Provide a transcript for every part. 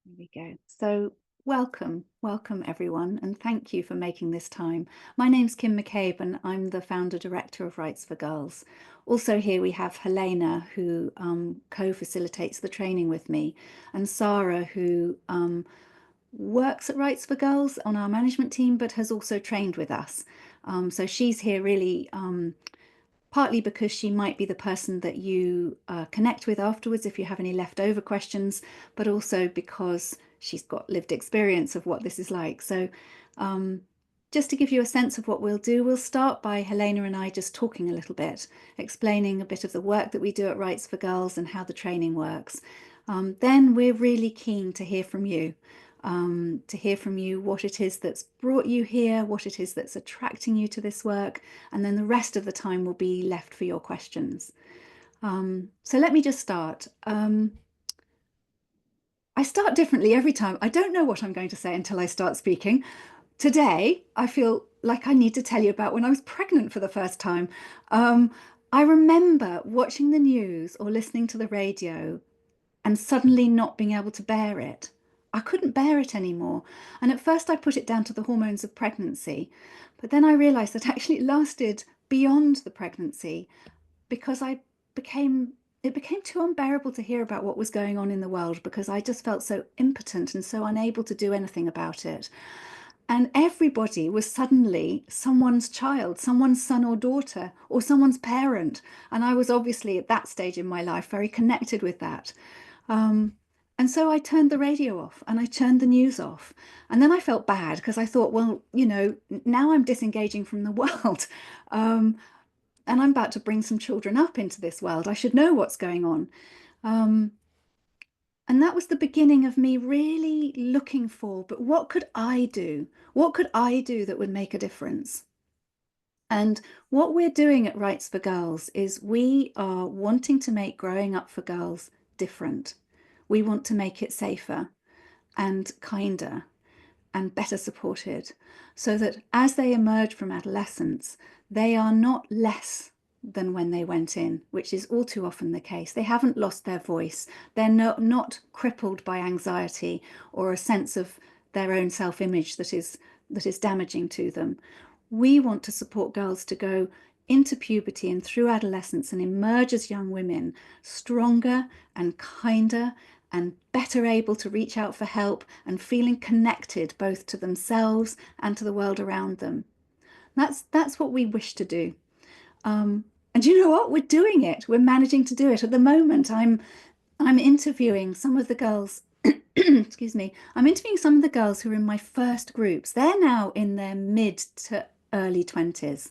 There we go. So welcome everyone, and thank you for making this time. My name's Kim McCabe, and I'm the founder director of Rites for Girls. Also here we have Helena, who co-facilitates the training with me, and Sarah, who works at Rites for Girls on our management team, but has also trained with us. So she's here really partly because she might be the person that you connect with afterwards if you have any leftover questions, but also because she's got lived experience of what this is like. So um, just to give you a sense of what we'll do, we'll start by Helena and I just talking a little bit, explaining a bit of the work that we do at Rites for Girls and how the training works. Then we're really keen to hear from you. What it is that's brought you here, what it is that's attracting you to this work, and then the rest of the time will be left for your questions. So let me just start. I start differently every time. I don't know what I'm going to say until I start speaking. Today, I feel like I need to tell you about when I was pregnant for the first time. Um, I remember watching the news or listening to the radio and suddenly not being able to bear it. I couldn't bear it anymore. And at first, I put it down to the hormones of pregnancy. But then I realized that actually it lasted beyond the pregnancy because became it became too unbearable to hear about what was going on in the world because I just felt so impotent and so unable to do anything about it. And everybody was suddenly someone's child, someone's son or daughter, or someone's parent. And I was obviously at that stage in my life very connected with that. Um, and so I turned the radio off and I turned the news off. And then I felt bad because I thought, well, now I'm disengaging from the world. Um, and I'm about to bring some children up into this world. I should know what's going on. Um, and that was the beginning of me really looking for, but what could I do? What could I do that would make a difference? And what we're doing at Rights for Girls is we are wanting to make growing up for girls different. We want to make it safer and kinder and better supported so that as they emerge from adolescence, they are not less than when they went in, which is all too often the case. They haven't lost their voice. They're not crippled by anxiety or a sense of their own self-image that is damaging to them. We want to support girls to go into puberty and through adolescence and emerge as young women stronger and kinder and better able to reach out for help and feeling connected both to themselves and to the world around them. That's what we wish to do. Um, and you know what? We're doing it. We're managing to do it. At the moment, I'm interviewing some of the girls. Excuse me. I'm interviewing some of the girls who are in my first groups. They're now in their mid to early 20s.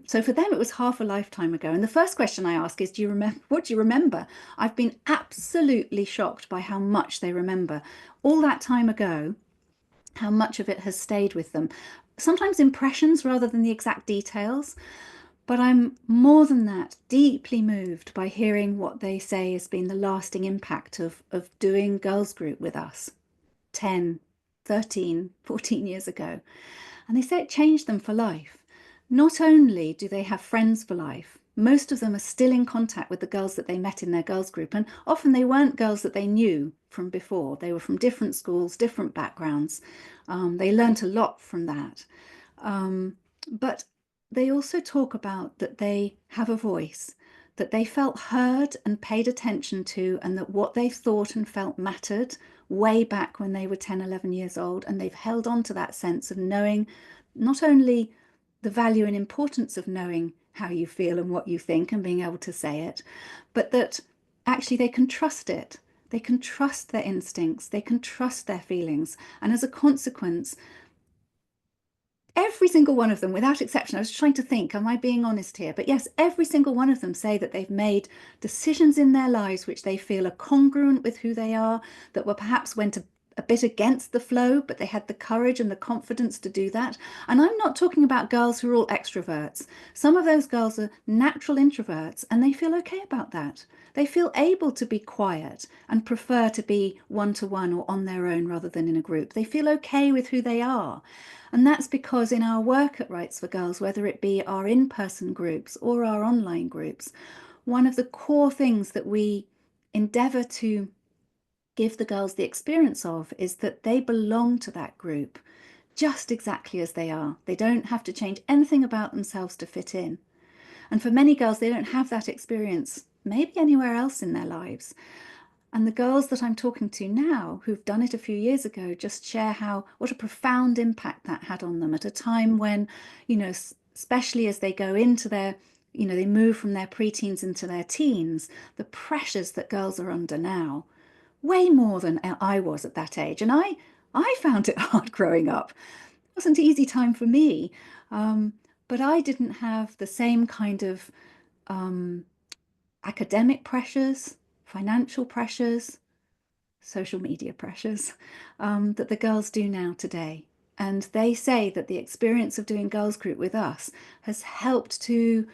So for them, it was half a lifetime ago. And the first question I ask is, do you remember? What do you remember? I've been absolutely shocked by how much they remember. All that time ago, how much of it has stayed with them. Sometimes impressions rather than the exact details. But I'm more than that, deeply moved by hearing what they say has been the lasting impact of doing girls group with us 10, 13, 14 years ago. And they say it changed them for life. Not only do they have friends for life, most of them are still in contact with the girls that they met in their girls group. And often they weren't girls that they knew from before. They were from different schools, different backgrounds. They learnt a lot from that. But they also talk about that they have a voice, that they felt heard and paid attention to, and that what they thought and felt mattered way back when they were 10, 11 years old. And they've held on to that sense of knowing not only the value and importance of knowing how you feel and what you think and being able to say it, but that actually they can trust it. They can trust their instincts, they can trust their feelings. And as a consequence, every single one of them, without exception, I was trying to think, am I being honest here? But yes, every single one of them say that they've made decisions in their lives which they feel are congruent with who they are, that were perhaps went a bit against the flow, but they had the courage and the confidence to do that. And I'm not talking about girls who are all extroverts. Some of those girls are natural introverts and they feel okay about that. They feel able to be quiet and prefer to be one-to-one or on their own rather than in a group. They feel okay with who they are. And that's because in our work at Rights for Girls, whether it be our in-person groups or our online groups, one of the core things that we endeavour to give the girls the experience of is that they belong to that group just exactly as they are. They don't have to change anything about themselves to fit in. And for many girls, they don't have that experience, maybe anywhere else in their lives. And the girls that I'm talking to now, who've done it a few years ago, just share how what a profound impact that had on them at a time when, especially as they go into their, they move from their preteens into their teens, the pressures that girls are under now, way more than I was at that age. And I found it hard growing up. It wasn't an easy time for me. Um, but I didn't have the same kind of um, academic pressures, financial pressures, social media pressures that the girls do now today. And they say that the experience of doing girls group with us has helped to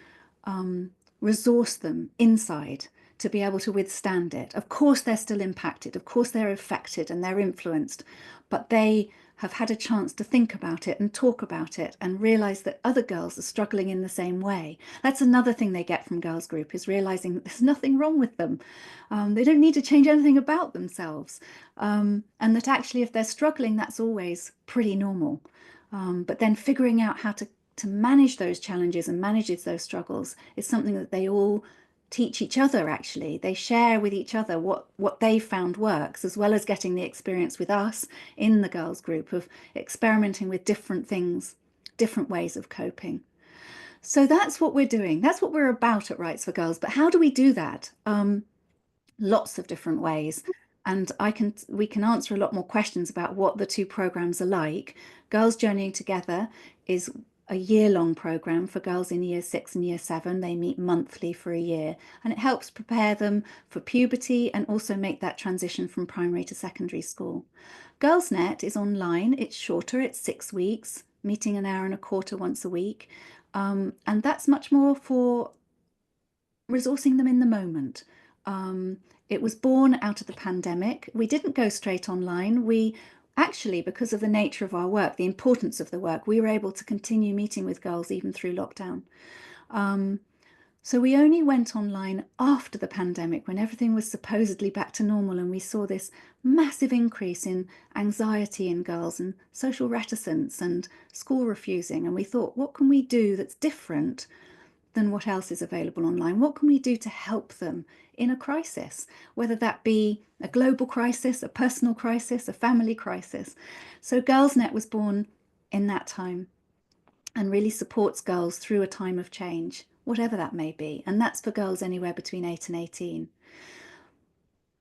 um, resource them inside to be able to withstand it. Of course, they're still impacted. Of course, they're affected and they're influenced, but they have had a chance to think about it and talk about it and realize that other girls are struggling in the same way. That's another thing they get from girls group is realizing that there's nothing wrong with them. They don't need to change anything about themselves. And that actually, if they're struggling, that's always pretty normal. But then figuring out how to manage those challenges and manage those struggles is something that they all teach each other. Actually, they share with each other what they found works, as well as getting the experience with us in the girls group of experimenting with different things, different ways of coping. So that's what we're doing, that's what we're about at Rites for Girls. But how do we do that? Lots of different ways. And we can answer a lot more questions about what the two programs are like. Girls Journeying Together is a year-long program for girls in year 6 and year 7. They meet monthly for a year, and it helps prepare them for puberty and also make that transition from primary to secondary school. Girls.Net is online. It's shorter. It's 6 weeks, meeting an hour and a quarter once a week. And that's much more for resourcing them in the moment. Um, it was born out of the pandemic. We didn't go straight online. We actually, because of the nature of our work, the importance of the work, we were able to continue meeting with girls even through lockdown. Um, so we only went online after the pandemic when everything was supposedly back to normal, and we saw this massive increase in anxiety in girls and social reticence and school refusing. And we thought, what can we do that's different than what else is available online? What can we do to help them in a crisis, whether that be a global crisis, a personal crisis, a family crisis? So Girls.Net was born in that time and really supports girls through a time of change, whatever that may be. And that's for girls anywhere between 8 and 18.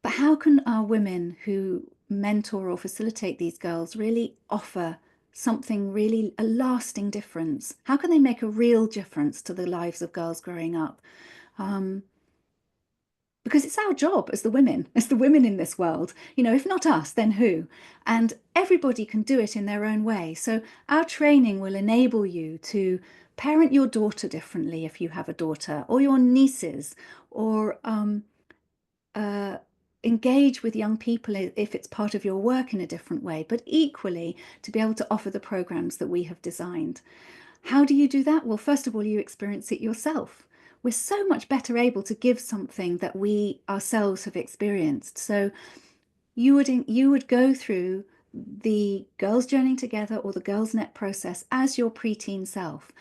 But how can our women who mentor or facilitate these girls really offer something really a lasting difference? How can they make a real difference to the lives of girls growing up? Um, because it's our job as the women in this world. If not us, then who? And everybody can do it in their own way. So our training will enable you to parent your daughter differently if you have a daughter, or your nieces, or uh, engage with young people if it's part of your work in a different way, but equally to be able to offer the programs that we have designed. How do you do that? Well, first of all, you experience it yourself. We're so much better able to give something that we ourselves have experienced. So you would go through the Girls Journeying Together or the Girls.Net process as your preteen self.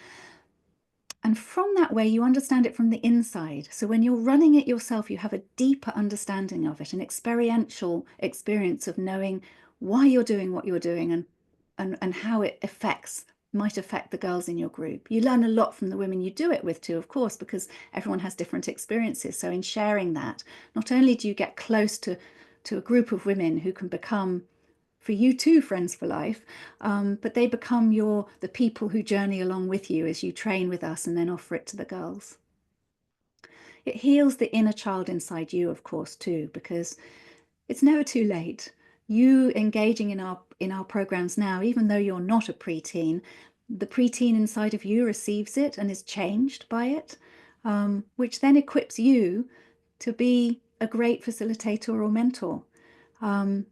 And from that way, you understand it from the inside. So when you're running it yourself, you have a deeper understanding of it, an experiential experience of knowing why you're doing what you're doing and how it might affect the girls in your group. You learn a lot from the women you do it with too, of course, because everyone has different experiences. So in sharing that, not only do you get close to a group of women who can become for you too, friends for life. But they become the people who journey along with you as you train with us and then offer it to the girls. It heals the inner child inside you, of course, too, because it's never too late. You engaging in our programs now, even though you're not a preteen, the preteen inside of you receives it and is changed by it, which then equips you to be a great facilitator or mentor.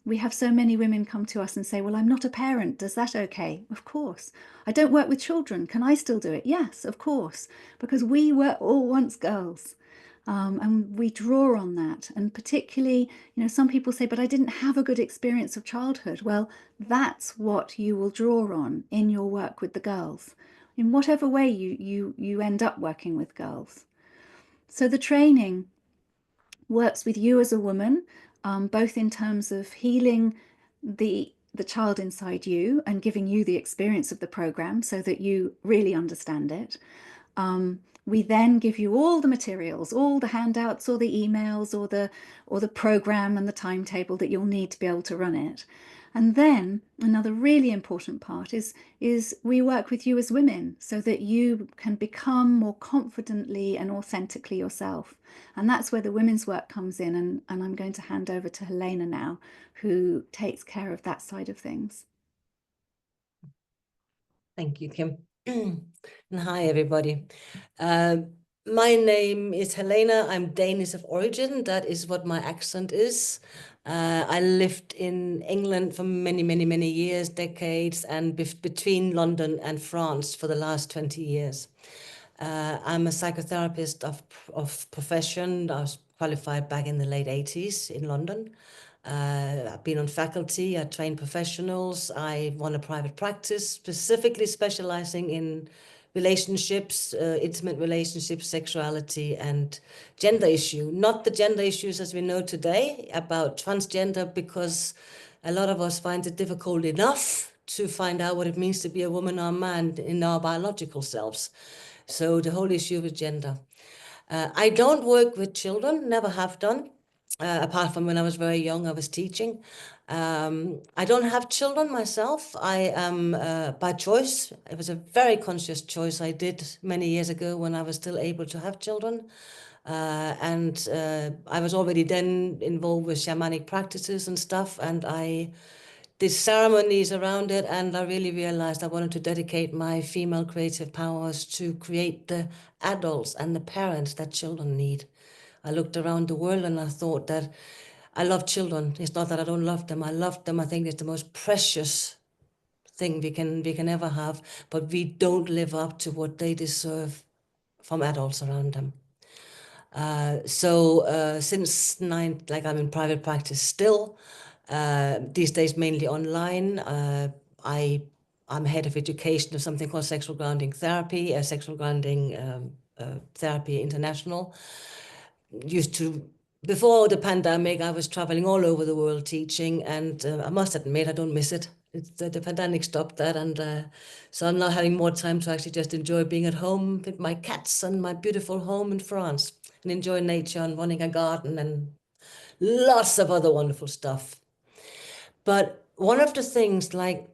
We have so many women come to us and say, well, I'm not a parent. Does that okay? Of course. I don't work with children. Can I still do it? Yes, of course, because we were all once girls. And we draw on that. And particularly, some people say, but I didn't have a good experience of childhood. Well, that's what you will draw on in your work with the girls, in whatever way you end up working with girls. So the training works with you as a woman, both in terms of healing the child inside you and giving you the experience of the program so that you really understand it. We then give you all the materials, all the handouts or the emails or the program and the timetable that you'll need to be able to run it. And then another really important part is we work with you as women so that you can become more confidently and authentically yourself. And that's where the women's work comes in. And I'm going to hand over to Helena now, who takes care of that side of things. Thank you, Kim. And hi, everybody. My name is Helena. I'm Danish of origin. That is what my accent is. I lived in England for many, many, many years, decades, and between London and France for the last 20 years. I'm a psychotherapist of profession. I was qualified back in the late 80s in London. I've been on faculty, I train professionals, I run a private practice, specifically specializing in relationships, intimate relationships, sexuality, and gender issue. Not the gender issues as we know today about transgender, because a lot of us find it difficult enough to find out what it means to be a woman or a man in our biological selves. So the whole issue of gender. I don't work with children, never have done. Apart from when I was very young, I was teaching. I don't have children myself. I am by choice. It was a very conscious choice I did many years ago when I was still able to have children. And I was already then involved with shamanic practices and stuff, and I did ceremonies around it, and I really realized I wanted to dedicate my female creative powers to create the adults and the parents that children need. I looked around the world and I thought that I love children. It's not that I don't love them. I love them. I think it's the most precious thing we can ever have, but we don't live up to what they deserve from adults around them. So since like I'm in private practice still, these days mainly online. I'm head of education of something called Sexual Grounding Therapy, Sexual Grounding Therapy International. Used to, before the pandemic, I was traveling all over the world teaching, and I must admit I don't miss it. The pandemic stopped that, and so I'm now having more time to actually just enjoy being at home with my cats and my beautiful home in France, and enjoy nature and running a garden and lots of other wonderful stuff. But one of the things, like,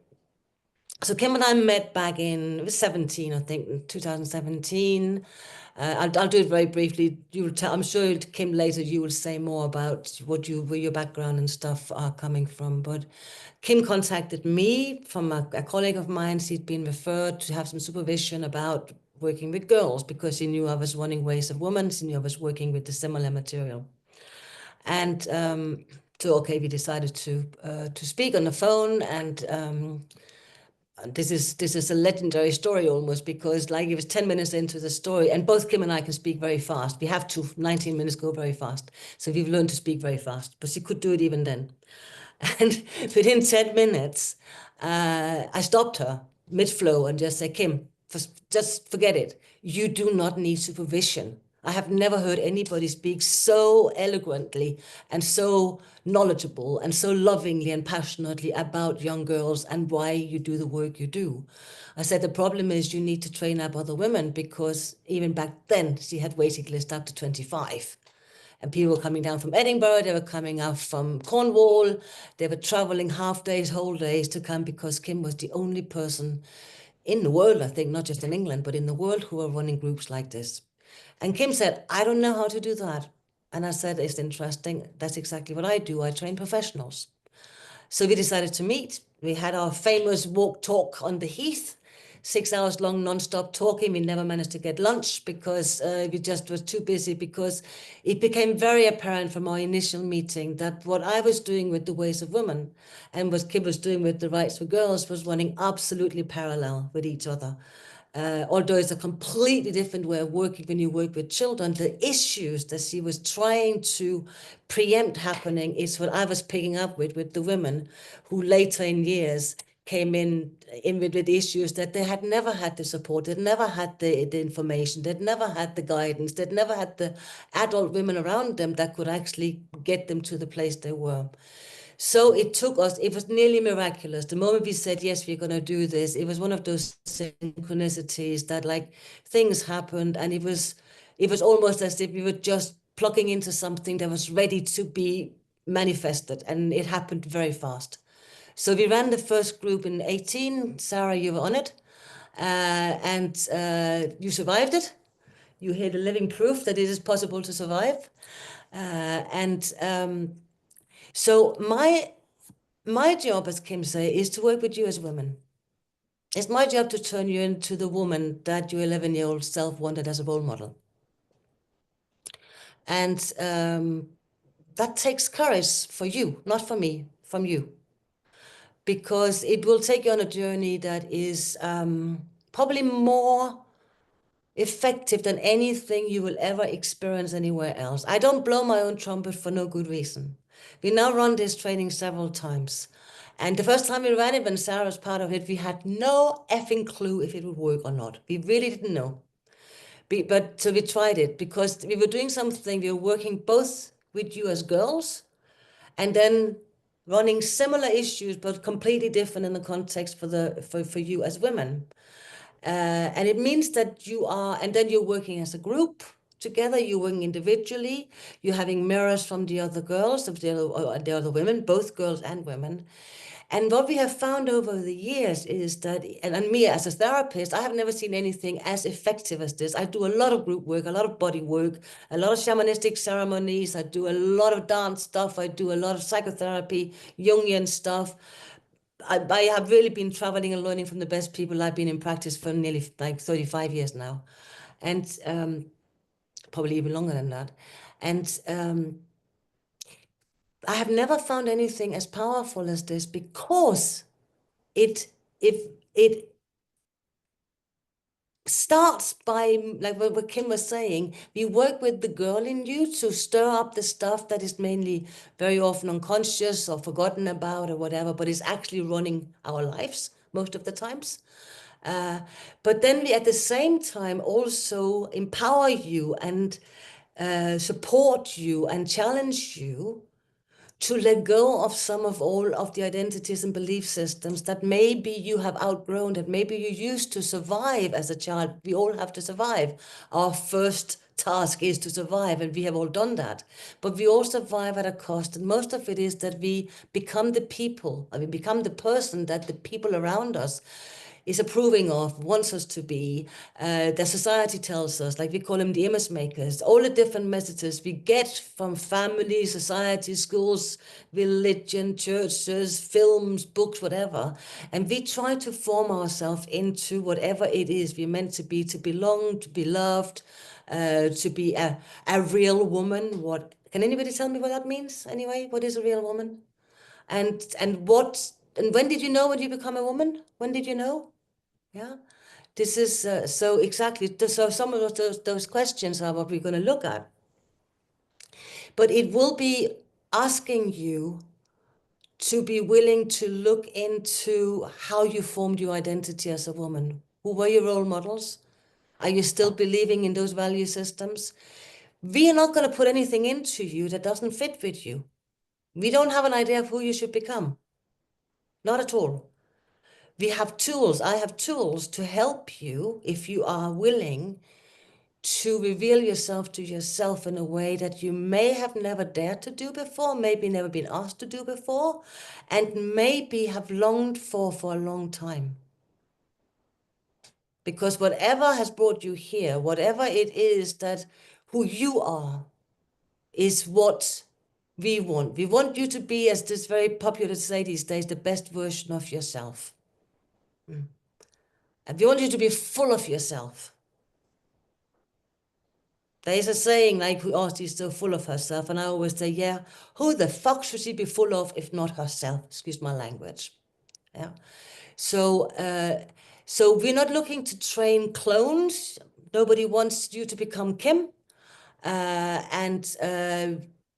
so Kim and I met back in, it was 17, I think, in 2017. I'll do it very briefly. You'll tell, I'm sure Kim later you will say more about where your background and stuff are coming from. But Kim contacted me from a colleague of mine. She'd been referred to have some supervision about working with girls because she knew I was running Ways of Women. She knew I was working with the similar material. And so, okay, we decided to speak on the phone, and this is a legendary story almost, because like it was 10 minutes into the story, and both Kim and I can speak very fast. We have to, 19 minutes go very fast. So we've learned to speak very fast, but she could do it even then. And within 10 minutes, I stopped her mid-flow and just said, Kim, just forget it. You do not need supervision. I have never heard anybody speak so eloquently and so knowledgeable and so lovingly and passionately about young girls and why you do the work you do. I said, the problem is you need to train up other women, because even back then she had waiting list up to 25. And people were coming down from Edinburgh, they were coming out from Cornwall, they were traveling half days, whole days to come, because Kim was the only person in the world, I think, not just in England, but in the world, who were running groups like this. And Kim said, I don't know how to do that. And I said, it's interesting. That's exactly what I do. I train professionals. So we decided to meet. We had our famous walk talk on the Heath, 6 hours long, non-stop talking. We never managed to get lunch because we just was too busy, because it became very apparent from our initial meeting that what I was doing with the Ways of Women and what Kim was doing with the Rites for Girls was running absolutely parallel with each other. although it's a completely different way of working when you work with children, the issues that she was trying to preempt happening is what I was picking up with the women who later in years came in with issues that they had never had the support, they'd never had the information, they'd never had the guidance, they'd never had the adult women around them that could actually get them to the place they were. So it took us, it was nearly miraculous. The moment we said, yes, we're going to do this, it was one of those synchronicities that like things happened, and it was almost as if we were just plugging into something that was ready to be manifested, and it happened very fast. So we ran the first group in 18. Sarah, you were on it, and you survived it. You had a living proof that it is possible to survive. And so my job, as Kim say, is to work with you as women. It's my job to turn you into the woman that your 11-year-old self wanted as a role model. And that takes courage for you, not for me, from you. Because it will take you on a journey that is probably more effective than anything you will ever experience anywhere else. I don't blow my own trumpet for no good reason. We now run this training several times. And the first time we ran it, when Sarah was part of it, we had no effing clue if it would work or not. We really didn't know. But so we tried it because we were doing something, we were working both with you as girls and then running similar issues, but completely different in the context for you as women. And it means that you are, and then you're working as a group together, you're working individually, you're having mirrors from the other girls, the other women, both girls and women. And what we have found over the years is that, and me as a therapist, I have never seen anything as effective as this. I do a lot of group work, a lot of body work, a lot of shamanistic ceremonies. I do a lot of dance stuff. I do a lot of psychotherapy, Jungian stuff. I have really been traveling and learning from the best people. I've been in practice for nearly like 35 years now, and probably even longer than that. And I have never found anything as powerful as this because it if it starts by, like what Kim was saying, we work with the girl in you to stir up the stuff that is mainly very often unconscious or forgotten about or whatever, but is actually running our lives most of the times. Uh, but then we at the same time also empower you and support you and challenge you to let go of some of all of the identities and belief systems that maybe you have outgrown, that maybe you used to survive as a child. We all have to survive. Our first task is to survive, and we have all done that. But we all survive at a cost, and most of it is that we become the people, I mean, become the person that the people around us is approving of, wants us to be, the society tells us, like we call them the image makers, all the different messages we get from family, society, schools, religion, churches, films, books, whatever. And we try to form ourselves into whatever it is we're meant to belong, to be loved, to be a real woman. What can anybody tell me what that means anyway? What is a real woman? And when did you know when you become a woman? When did you know? Yeah, this is so exactly. So some of those questions are what we're going to look at. But it will be asking you to be willing to look into how you formed your identity as a woman. Who were your role models? Are you still believing in those value systems? We are not going to put anything into you that doesn't fit with you. We don't have an idea of who you should become. Not at all. We have tools. I have tools to help you if you are willing to reveal yourself to yourself in a way that you may have never dared to do before, maybe never been asked to do before, and maybe have longed for a long time. Because whatever has brought you here, whatever it is that who you are, is what we want. We want you to be, as this very popular to say these days, the best version of yourself. And we want you to be full of yourself. There is a saying like, oh, she's so full of herself. And I always say, yeah, who the fuck should she be full of if not herself? Excuse my language. Yeah. So So we're not looking to train clones. Nobody wants you to become Kim. And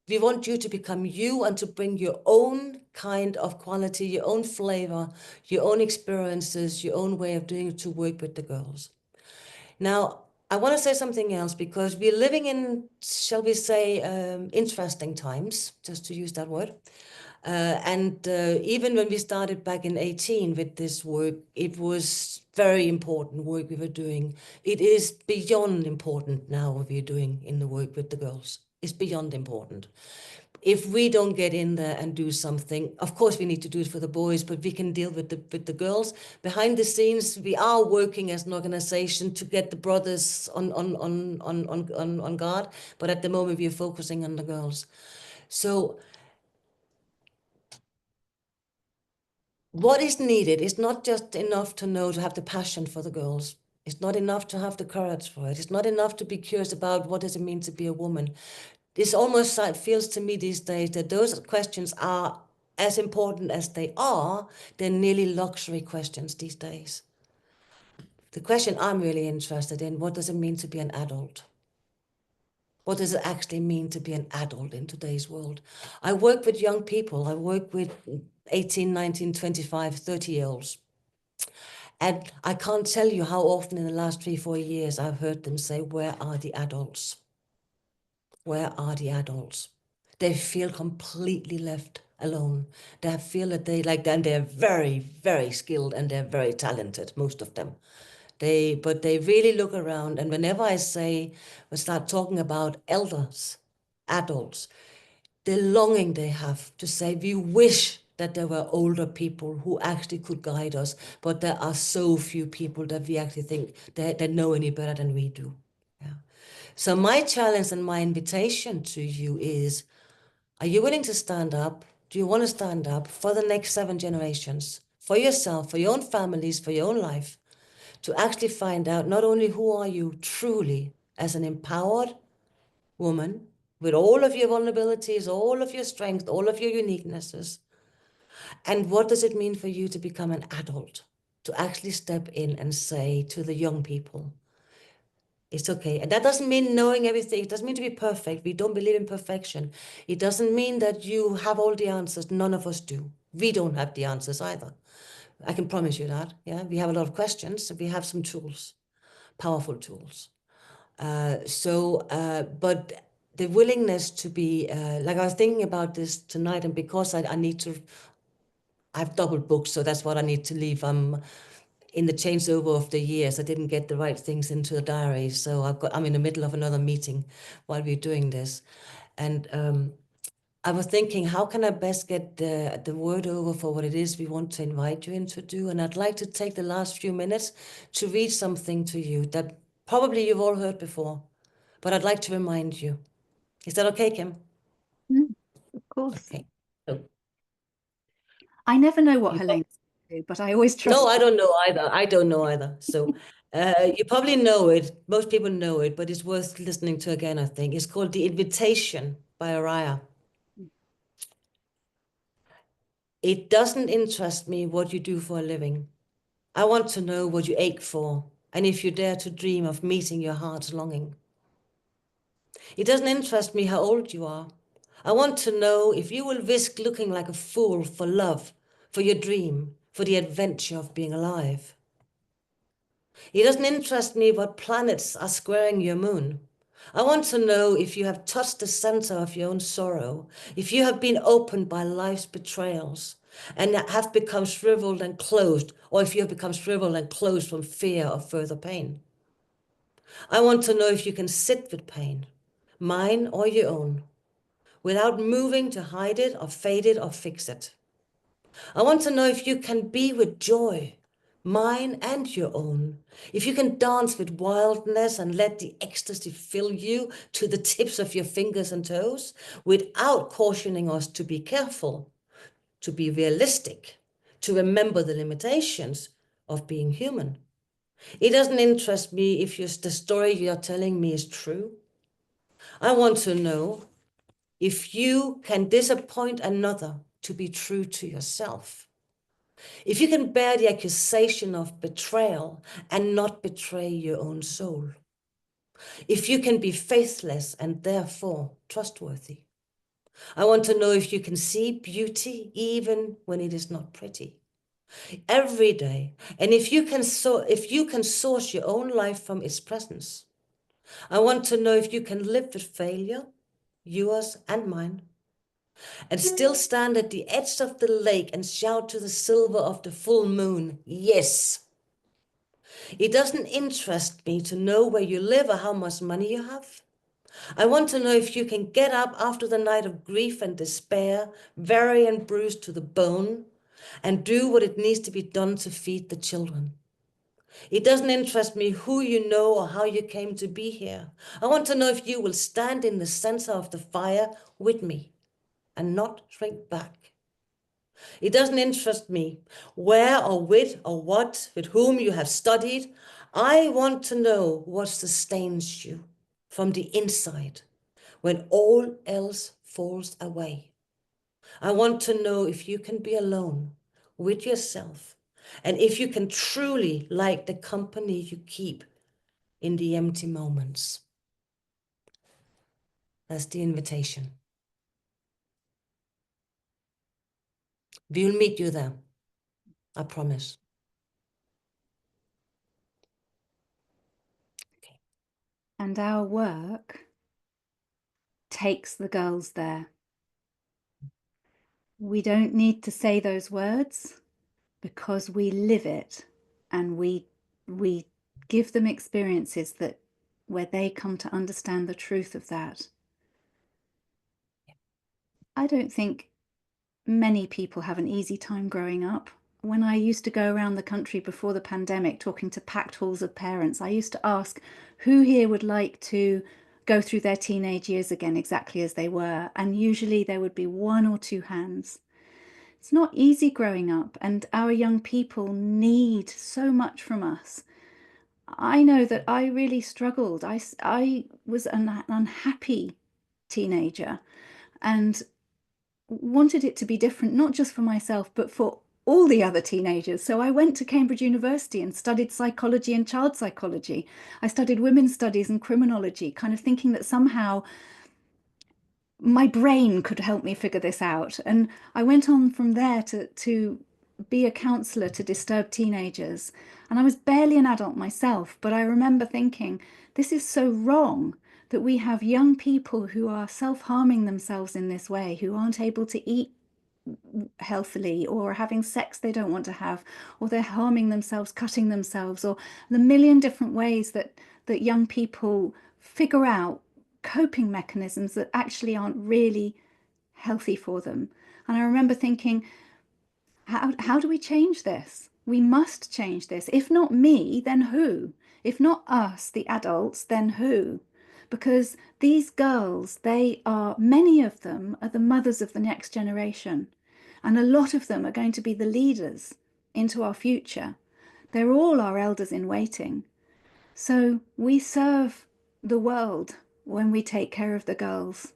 we want you to become you and to bring your own kind of quality, your own flavor, your own experiences, your own way of doing it to work with the girls. Now, I want to say something else because we're living in, shall we say, interesting times, just to use that word. And even when we started back in 18 with this work, it was very important work we were doing. It is beyond important now what we're doing in the work with the girls. It's beyond important. If we don't get in there and do something, of course we need to do it for the boys, but we can deal with the girls. Behind the scenes, we are working as an organization to get the brothers on guard, but at the moment we are focusing on the girls. So what is needed is not just enough to know to have the passion for the girls. It's not enough to have the courage for it. It's not enough to be curious about what does it mean to be a woman. This almost feels to me these days that those questions are as important as they are. They're nearly luxury questions these days. The question I'm really interested in, what does it mean to be an adult? What does it actually mean to be an adult in today's world? I work with young people. I work with 18, 19, 25, 30-year-olds. And I can't tell you how often in the last 3, 4 years I've heard them say, where are the adults? Where are the adults? They feel completely left alone. They feel that they like them. They're very, very skilled and they're very talented, most of them. But they really look around. And whenever we start talking about elders, adults, the longing they have to say, we wish that there were older people who actually could guide us, but there are so few people that we actually think that know any better than we do. Yeah. So my challenge and my invitation to you is, are you willing to stand up? Do you want to stand up for the next 7 generations, for yourself, for your own families, for your own life, to actually find out not only who are you truly as an empowered woman with all of your vulnerabilities, all of your strengths, all of your uniquenesses, and what does it mean for you to become an adult, to actually step in and say to the young people, it's okay. And that doesn't mean knowing everything. It doesn't mean to be perfect. We don't believe in perfection. It doesn't mean that you have all the answers. None of us do. We don't have the answers either. I can promise you that. Yeah, we have a lot of questions. We have some tools, powerful tools. But the willingness to be, like I was thinking about this tonight, and because I need to, I've double booked, so that's what I need to leave. In the changeover of the years, I didn't get the right things into the diary. So I'm in the middle of another meeting while we're doing this. And I was thinking, how can I best get the word over for what it is we want to invite you in to do? And I'd like to take the last few minutes to read something to you that probably you've all heard before, but I'd like to remind you. Is that okay, Kim? Mm, of course. Okay. So I never know what you Helene's do, but I always No, trust I don't know either. I don't know either. So you probably know it. Most people know it, but it's worth listening to again, I think. It's called The Invitation by Araya. you. It doesn't interest me what you do for a living. I want to know what you ache for, and if you dare to dream of meeting your heart's longing. It doesn't interest me how old you are. I want to know if you will risk looking like a fool for love, for your dream, for the adventure of being alive. It doesn't interest me what planets are squaring your moon. I want to know if you have touched the center of your own sorrow, if you have been opened by life's betrayals and have become shriveled and closed, or if you have become shriveled and closed from fear of further pain. I want to know if you can sit with pain, mine or your own, without moving to hide it or fade it or fix it. I want to know if you can be with joy, mine and your own. If you can dance with wildness and let the ecstasy fill you to the tips of your fingers and toes without cautioning us to be careful, to be realistic, to remember the limitations of being human. It doesn't interest me if the story you're telling me is true. I want to know if you can disappoint another to be true to yourself. If you can bear the accusation of betrayal and not betray your own soul. If you can be faithless and therefore trustworthy. I want to know if you can see beauty even when it is not pretty. Every day. And if you can source your own life from its presence. I want to know if you can live with failure, yours and mine, and still stand at the edge of the lake and shout to the silver of the full moon, yes. It doesn't interest me to know where you live or how much money you have. I want to know if you can get up after the night of grief and despair, weary and bruised to the bone, and do what it needs to be done to feed the children. It doesn't interest me who you know or how you came to be here. I want to know if you will stand in the center of the fire with me and not shrink back. It doesn't interest me where or with whom you have studied. I want to know what sustains you from the inside when all else falls away. I want to know if you can be alone with yourself and if you can truly like the company you keep in the empty moments. That's the invitation. We will meet you there. I promise. Okay. And our work takes the girls there. We don't need to say those words because we live it, and we give them experiences that where they come to understand the truth of that. I don't think many people have an easy time growing up. When I used to go around the country before the pandemic talking to packed halls of parents, I used to ask who here would like to go through their teenage years again exactly as they were. And usually there would be one or two hands. It's not easy growing up, and our young people need so much from us. I know that I really struggled. I was an unhappy teenager and wanted it to be different, not just for myself, but for all the other teenagers. So I went to Cambridge University and studied psychology and child psychology. I studied women's studies and criminology, kind of thinking that somehow my brain could help me figure this out. And I went on from there to be a counselor to disturbed teenagers. And I was barely an adult myself, but I remember thinking, this is so wrong that we have young people who are self-harming themselves in this way, who aren't able to eat healthily or having sex they don't want to have, or they're harming themselves, cutting themselves, or the million different ways that young people figure out coping mechanisms that actually aren't really healthy for them. And I remember thinking, how do we change this? We must change this. If not me, then who? If not us, the adults, then who? Because these girls, many of them are the mothers of the next generation. And a lot of them are going to be the leaders into our future. They're all our elders in waiting. So we serve the world when we take care of the girls.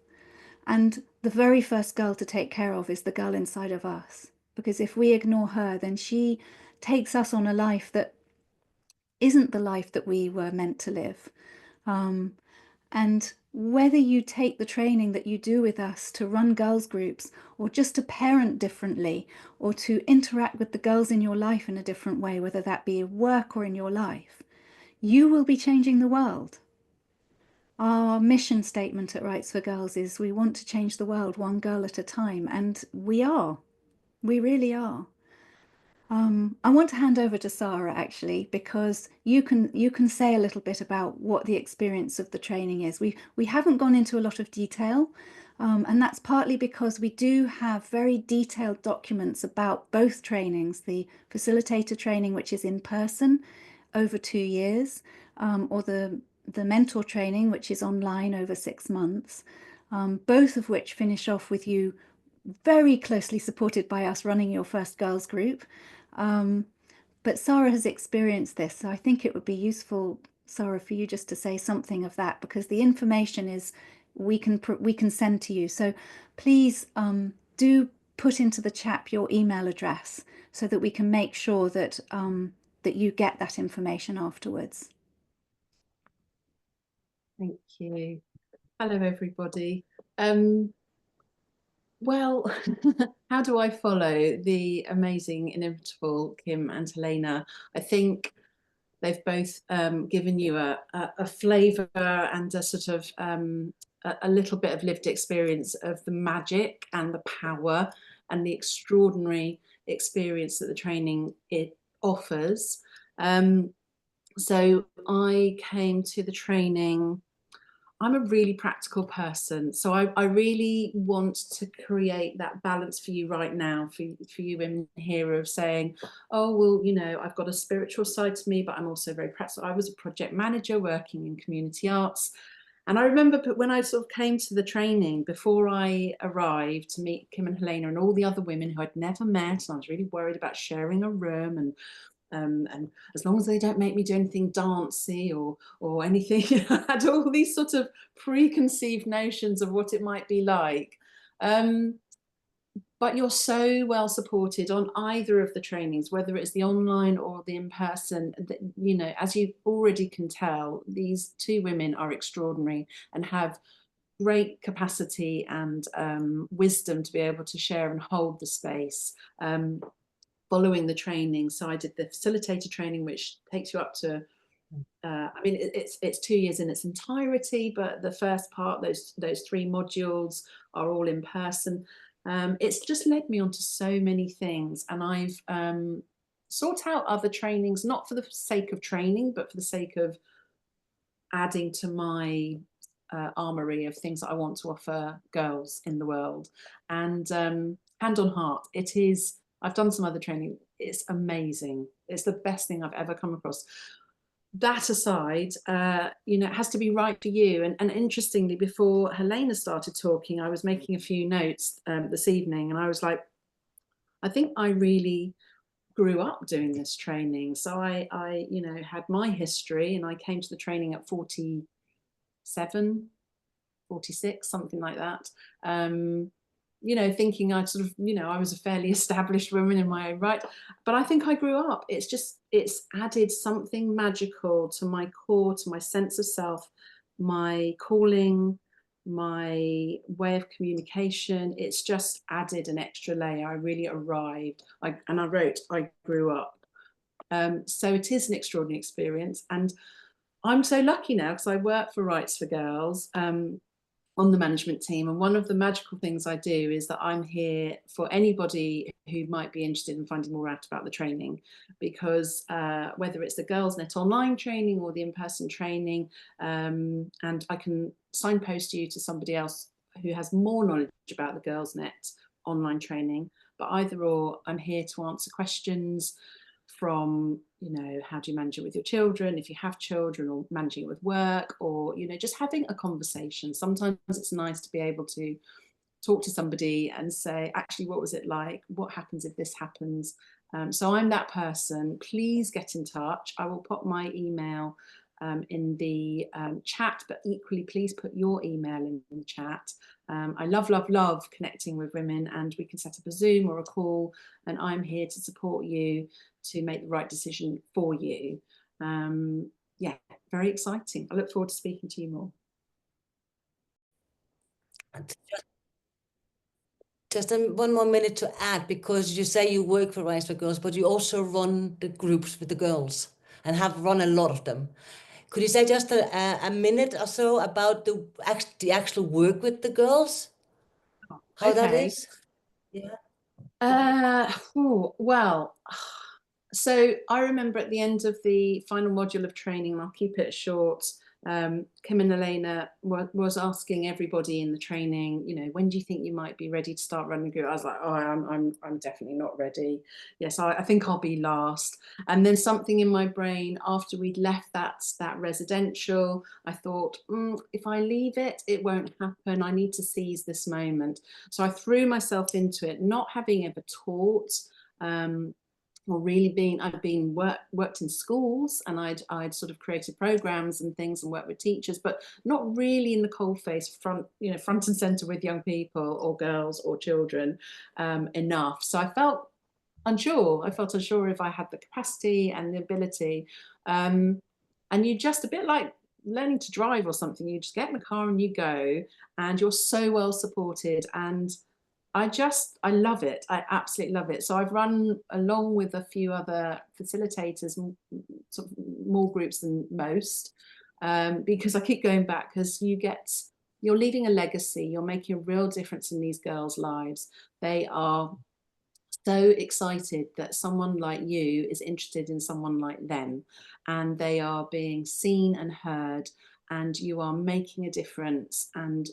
And the very first girl to take care of is the girl inside of us. Because if we ignore her, then she takes us on a life that isn't the life that we were meant to live. Um, and whether you take the training that you do with us to run girls' groups, or just to parent differently, or to interact with the girls in your life in a different way, whether that be at work or in your life, you will be changing the world. Our mission statement at Rights for Girls is we want to change the world one girl at a time, and we are. We really are. I want to hand over to Sarah actually, because you can say a little bit about what the experience of the training is. We haven't gone into a lot of detail, and that's partly because we do have very detailed documents about both trainings, the facilitator training, which is in person over 2 years, or the mentor training, which is online over 6 months, both of which finish off with you very closely supported by us running your first girls group. Um, but Sarah has experienced this, so I think it would be useful, Sarah, for you just to say something of that, because the information is we can send to you. So please do put into the chat your email address so that we can make sure that that you get that information afterwards. Thank you. Hello, everybody. Well, how do I follow the amazing, inimitable Kim and Helena? I think they've both given you a flavour and a sort of a little bit of lived experience of the magic and the power and the extraordinary experience that the training it offers. So I came to the training. I'm a really practical person, so I really want to create that balance for you right now, for you in here, of saying, oh, well, you know, I've got a spiritual side to me, but I'm also very practical. I was a project manager working in community arts. And I remember when I sort of came to the training, before I arrived to meet Kim and Helena and all the other women who I'd never met, and I was really worried about sharing a room, and as long as they don't make me do anything dancey or anything, I had all these sort of preconceived notions of what it might be like. But you're so well supported on either of the trainings, whether it's the online or the in-person. You know, as you already can tell, these two women are extraordinary and have great capacity and wisdom to be able to share and hold the space. Following the training, so I did the facilitator training, which takes you up to I mean, it's 2 years in its entirety, but the first part, those 3 modules, are all in person. It's just led me on to so many things, and I've sought out other trainings, not for the sake of training, but for the sake of adding to my armory of things that I want to offer girls in the world. And hand on heart, it is, I've done some other training, it's amazing. It's the best thing I've ever come across. That aside, you know, it has to be right for you. And interestingly, before Helena started talking, I was making a few notes this evening, and I was like, I think I really grew up doing this training. So I, you know, had my history, and I came to the training at 47, 46, something like that. You know, thinking I'd sort of, you know, I was a fairly established woman in my own right, but I think I grew up. It's just, it's added something magical to my core, to my sense of self, my calling, my way of communication. It's just added an extra layer. I really arrived. And I wrote, I grew up. So it is an extraordinary experience. And I'm so lucky now because I work for Rites for Girls on the management team. And one of the magical things I do is that I'm here for anybody who might be interested in finding more out about the training, because whether it's the Girls Net online training or the in-person training, and I can signpost you to somebody else who has more knowledge about the Girls Net online training, but either or, I'm here to answer questions from, you know, how do you manage it with your children, if you have children, or managing it with work, or, you know, just having a conversation. Sometimes it's nice to be able to talk to somebody and say, actually, what was it like? What happens if this happens? So I'm that person. Please get in touch. I will pop my email in the chat, but equally, please put your email in the chat. I love, love, love connecting with women, and we can set up a Zoom or a call, and I'm here to support you to make the right decision for you. Yeah, very exciting. I look forward to speaking to you more. Just one more minute to add, because you say you work for Rise for Girls, but you also run the groups with the girls and have run a lot of them. Could you say just a minute or so about the actual work with the girls? How that is? Yeah. Well, so I remember at the end of the final module of training, and I'll keep it short, Kim and Elena was asking everybody in the training, you know, when do you think you might be ready to start running a group? I was like, oh, I'm definitely not ready. Yes, I think I'll be last. And then something in my brain, after we'd left that residential, I thought, if I leave it, it won't happen. I need to seize this moment. So I threw myself into it, not having ever taught. or really been, I've been worked in schools, and I'd sort of created programs and things and worked with teachers, but not really in the coalface front, front and center with young people or girls or children enough. So I felt unsure. I felt unsure if I had the capacity and the ability. And you just, a bit like learning to drive or something, you just get in the car and you go, and you're so well supported. And I love it. I absolutely love it. So I've run along with a few other facilitators, sort of more groups than most, because I keep going back, because you're leaving a legacy. You're making a real difference in these girls' lives. They are so excited that someone like you is interested in someone like them, and they are being seen and heard, and you are making a difference. And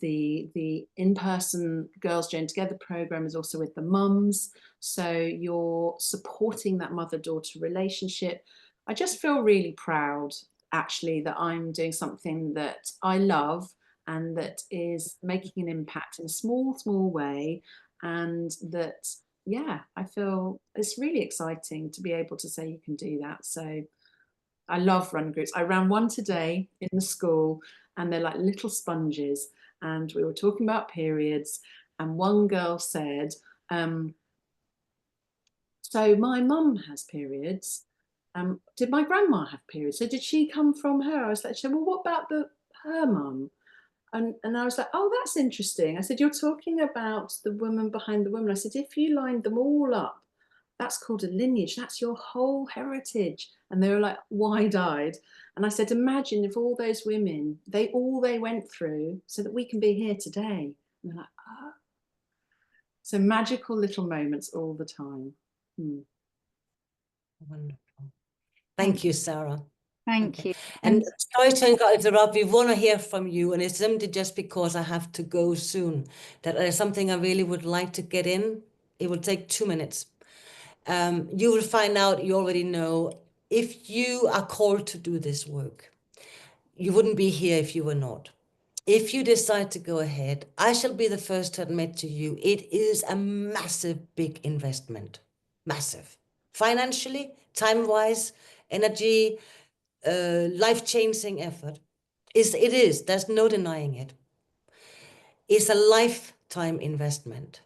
the in-person Girls Journey Together program is also with the mums, so you're supporting that mother-daughter relationship. I just feel really proud, actually, that I'm doing something that I love and that is making an impact in a small way, and that, yeah, I feel it's really exciting to be able to say you can do that. So I love run groups. I ran one today in the school, and they're like little sponges. And we were talking about periods, and one girl said, so my mum has periods. Did my grandma have periods? So did she come from her? I was like, well, what about her mum? And I was like, oh, that's interesting. I said, you're talking about the woman behind the woman. I said, if you lined them all up, that's called a lineage. That's your whole heritage. And they were like wide-eyed. And I said, imagine if all those women, they went through so that we can be here today. And they're like, oh. So magical little moments all the time. Wonderful. Thank you, Sarah. Thank you. And sorry to interrupt, we want to hear from you, and it's simply just because I have to go soon, that there's something I really would like to get in. It will take 2 minutes. You will find out, you already know, if you are called to do this work, you wouldn't be here if you were not. If you decide to go ahead, I shall be the first to admit to you, it is a massive, big investment. Massive. Financially, time-wise, energy, life-changing effort. It is, there's no denying it. It's a lifetime investment.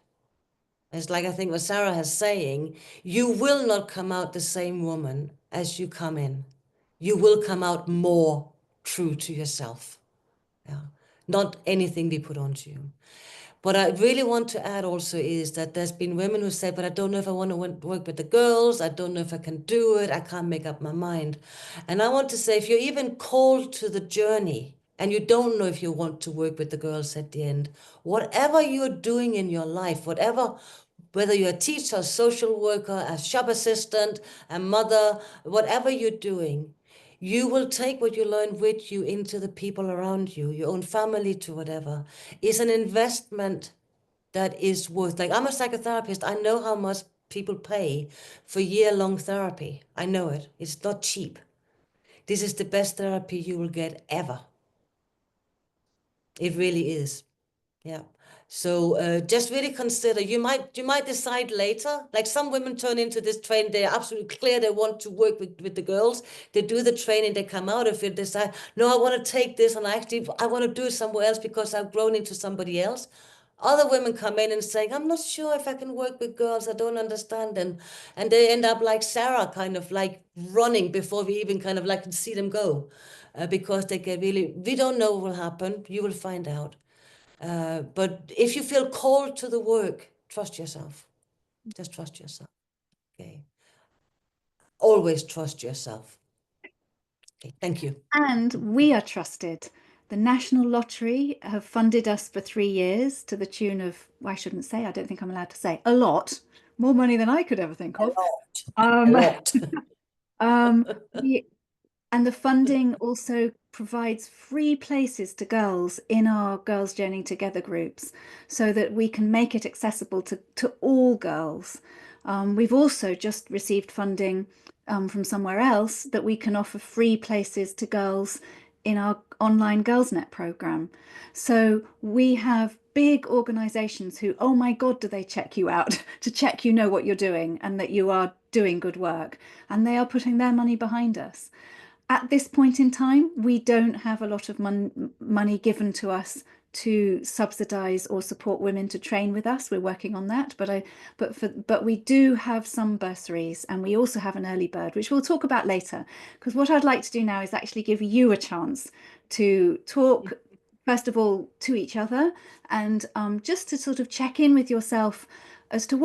It's like, I think what Sarah is saying, you will not come out the same woman as you come in. You will come out more true to yourself. Yeah. Not anything be put onto you. What I really want to add also is that there's been women who said, but I don't know if I want to work with the girls. I don't know if I can do it. I can't make up my mind. And I want to say, if you're even called to the journey and you don't know if you want to work with the girls at the end, whatever you're doing in your life, whether you're a teacher, a social worker, a shop assistant, a mother, whatever you're doing, you will take what you learn with you into the people around you, your own family, to whatever. It's an investment that is worth, like, I'm a psychotherapist. I know how much people pay for year-long therapy. I know it. It's not cheap. This is the best therapy you will get ever. It really is. Yeah. So just really consider, you might decide later, like some women turn into this training, they're absolutely clear they want to work with the girls. They do the training, they come out of it, decide, no, I want to take this, and I want to do it somewhere else because I've grown into somebody else. Other women come in and say, I'm not sure if I can work with girls, I don't understand them. And they end up like Sarah, kind of like running before we even kind of like can see them go. Because they get really, we don't know what will happen, you will find out. But if you feel called to the work, trust yourself. Just trust yourself. Okay. Always trust yourself. Okay. Thank you. And we are trusted. The National Lottery have funded us for 3 years to the tune of, well, I shouldn't say, I don't think I'm allowed to say, a lot, more money than I could ever think of. A lot. And the funding also provides free places to girls in our Girls Journey Together groups so that we can make it accessible to all girls. We've also just received funding from somewhere else that we can offer free places to girls in our online GirlsNet program. So we have big organizations who, oh my God, do they check you out to check you know what you're doing and that you are doing good work. And they are putting their money behind us. At this point in time, we don't have a lot of money given to us to subsidize or support women to train with us. We're working on that, but we do have some bursaries, and we also have an early bird, which we'll talk about later. Because what I'd like to do now is actually give you a chance to talk, first of all, to each other, and just to sort of check in with yourself as to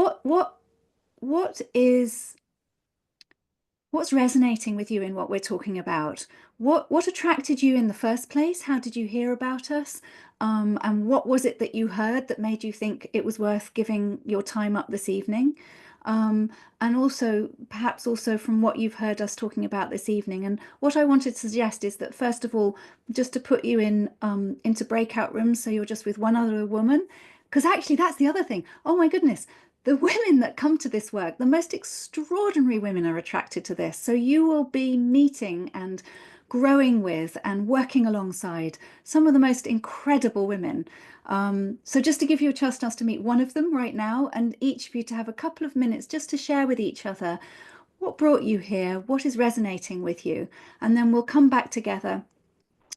what's resonating with you in what we're talking about. What attracted you in the first place? How did you hear about us? And what was it that you heard that made you think it was worth giving your time up this evening? And also, perhaps also from what you've heard us talking about this evening. And what I wanted to suggest is that, first of all, just to put you in into breakout rooms so you're just with one other woman. Because actually, that's the other thing. Oh my goodness, the women that come to this work, the most extraordinary women are attracted to this. So you will be meeting and growing with and working alongside some of the most incredible women. So just to give you a chance to meet one of them right now, and each of you to have a couple of minutes just to share with each other what brought you here, what is resonating with you, and then we'll come back together,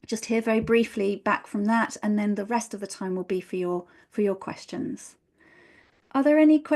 just hear very briefly back from that, and then the rest of the time will be for your questions. Are there any questions?